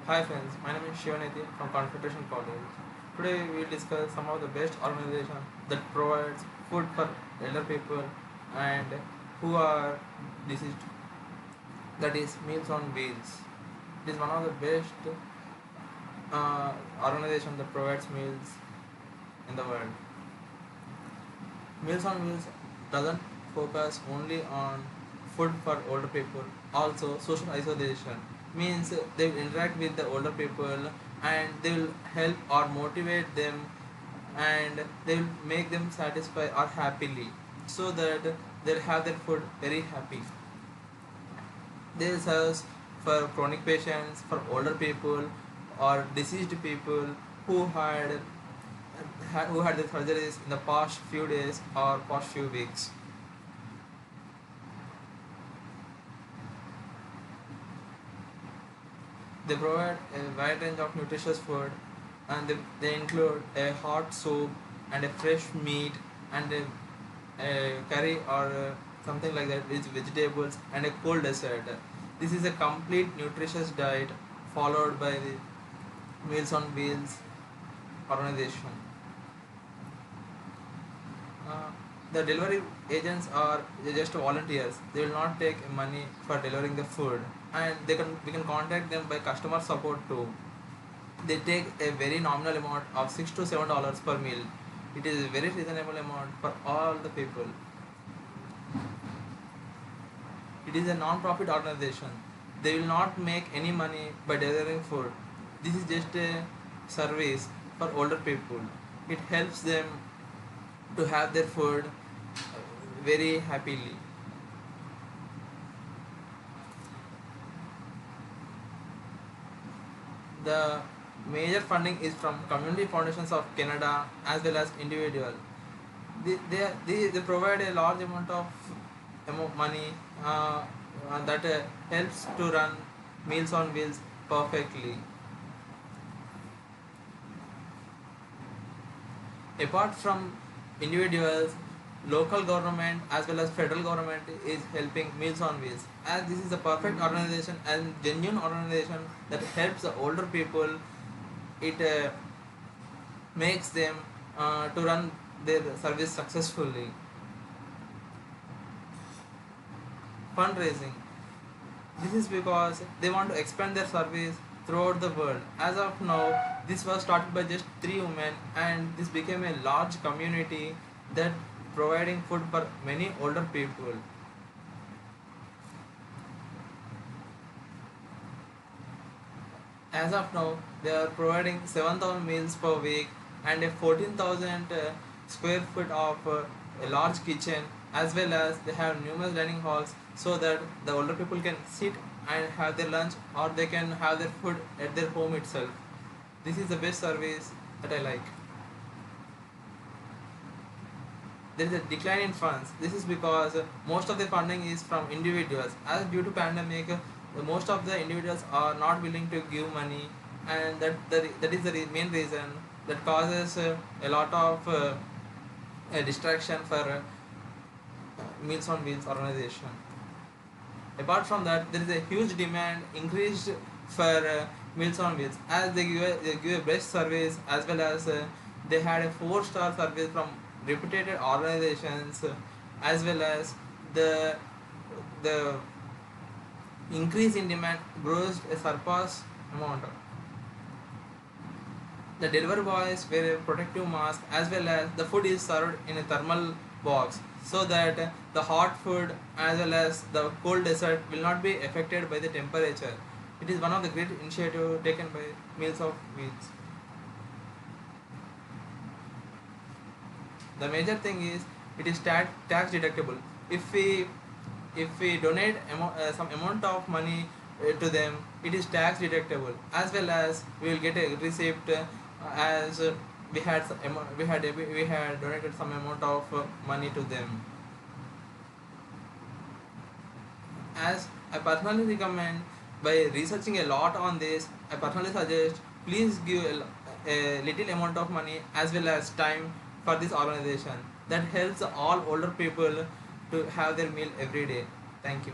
Hi friends, my name is Shivaneti from Confederation College. Today we will discuss some of the best organizations that provides food for elder people and who are deceased. That is Meals on Wheels. It is one of the best organizations that provides meals in the world. Meals on Wheels doesn't focus only on food for older people, also social isolation means they will interact with the older people and they will help or motivate them and they will make them satisfy or happily so that they'll have their food very happy. They serve for chronic patients, for older people or deceased people who had their surgeries in the past few days or past few weeks. They provide a wide range of nutritious food and they include a hot soup and a fresh meat and a curry or something like that with vegetables and a cold dessert. This is a complete nutritious diet followed by the Meals on Wheels organization. Uh, the delivery agents are just volunteers. They will not take money for delivering the food, and we can contact them by customer support too. They take a very nominal amount of $6 to $7 per meal. It is a very reasonable amount for all the people. It is a non-profit organization. They will not make any money by delivering food. This is just a service for older people. It helps them to have their food very happily. The major funding is from community foundations of Canada as well as individual. They provide a large amount of money that helps to run Meals on Wheels perfectly. Apart from individuals, local government as well as federal government is helping Meals on Wheels, as this is a perfect organization and genuine organization that helps the older people. It makes them to run their service successfully. Fundraising, this is because they want to expand their service throughout the world. As of now, this was started by just 3 women, and this became a large community that providing food for many older people. As of now, they are providing 7,000 meals per week and a 14,000 square foot of a large kitchen, as well as they have numerous dining halls so that the older people can sit and have their lunch or they can have their food at their home itself. This is the best service that I like. There is a decline in funds. This is because most of the funding is from individuals. As due to pandemic, most of the individuals are not willing to give money, and that is the main reason that causes a lot of distraction for Meals on Wheels organization. Apart from that, there is a huge demand increased for Meals on Wheels, as they give a best service as well as they had a 4-star service from reputed organizations, as well as the increase in demand grows a surpass amount. The delivery boys wear a protective mask, as well as the food is served in a thermal box so that the hot food as well as the cold dessert will not be affected by the temperature. It is one of the great initiatives taken by Meals on Wheels. The major thing is it is tax deductible. If we donate some amount of money to them, it is tax deductible, as well as we will get a receipt as we had donated some amount of money to them. As I personally recommend, by researching a lot on this, I personally suggest please give a little amount of money as well as time for this organization that helps all older people to have their meal every day. Thank you.